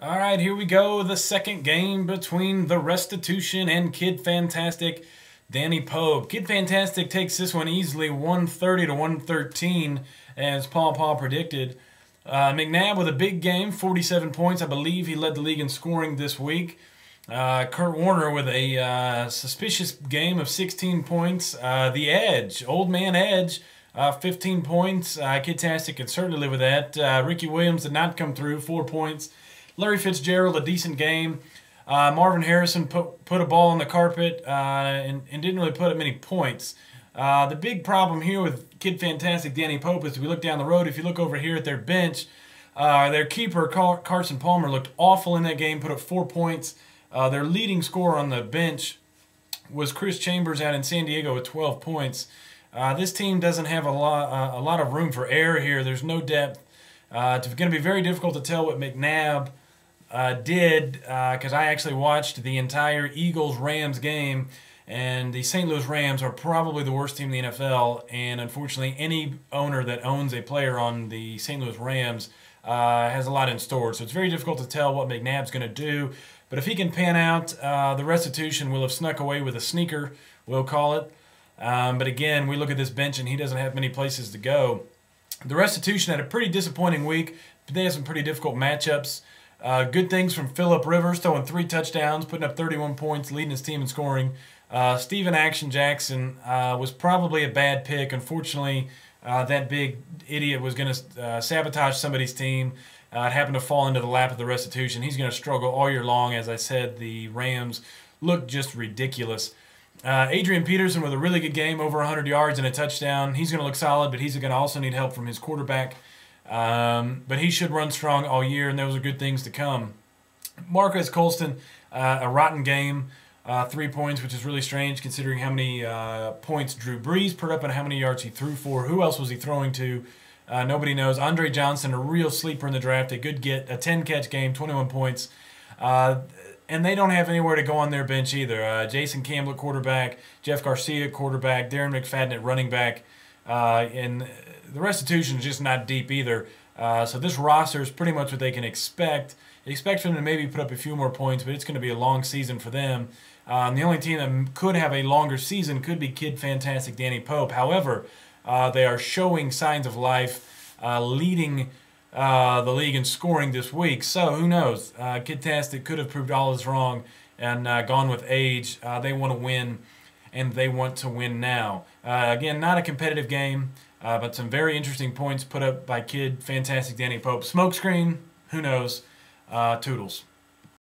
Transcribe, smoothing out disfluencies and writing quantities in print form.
All right, here we go. The second game between the Restitution and Kid Fantastic Danny Pope. Kid Fantastic takes this one easily 130 to 113, as Paw predicted. McNabb with a big game, 47 points. I believe he led the league in scoring this week. Kurt Warner with a suspicious game of 16 points. The Edge, Old Man Edge, 15 points. Kidtastic can certainly live with that. Ricky Williams did not come through, 4 points. Larry Fitzgerald, a decent game. Marvin Harrison put a ball on the carpet and didn't really put up many points. The big problem here with Kid Fantastic Danny Pope is we look down the road. If you look over here at their bench, their keeper, Carson Palmer, looked awful in that game, put up 4 points. Their leading scorer on the bench was Chris Chambers out in San Diego with 12 points. This team doesn't have a lot of room for error here. There's no depth. It's going to be very difficult to tell what McNabb did because I actually watched the entire Eagles-Rams game, and the St. Louis Rams are probably the worst team in the NFL, and unfortunately any owner that owns a player on the St. Louis Rams has a lot in store. So it's very difficult to tell what McNabb's going to do. But if he can pan out, the Restitution will have snuck away with a sneaker, we'll call it. But again, we look at this bench and he doesn't have many places to go. The Restitution had a pretty disappointing week, but they had some pretty difficult matchups. Good things from Phillip Rivers, throwing 3 touchdowns, putting up 31 points, leading his team in scoring. Steven Action Jackson was probably a bad pick. Unfortunately, that big idiot was going to sabotage somebody's team. It happened to fall into the lap of the Restitution. He's going to struggle all year long. As I said, the Rams look just ridiculous. Adrian Peterson with a really good game, over 100 yards and a touchdown. He's going to look solid, but he's going to also need help from his quarterback. But he should run strong all year, and those are good things to come. Marquez Colston, a rotten game, 3 points, which is really strange considering how many points Drew Brees put up and how many yards he threw for. Who else was he throwing to? Nobody knows. Andre Johnson, a real sleeper in the draft, a good get, a 10-catch game, 21 points. And they don't have anywhere to go on their bench either. Jason Campbell at quarterback, Jeff Garcia at quarterback, Darren McFadden at running back. And the Restitution is just not deep either. So this roster is pretty much what they can expect. Expect them to maybe put up a few more points, but it's going to be a long season for them. The only team that could have a longer season could be Kid Fantastic Danny Pope. However, they are showing signs of life, leading the league in scoring this week. So who knows? Kidtastic could have proved all is wrong and gone with age. They want to win, and they want to win now. Again, not a competitive game, but some very interesting points put up by Kid Fantastic Danny Pope. Smokescreen, who knows? Toodles.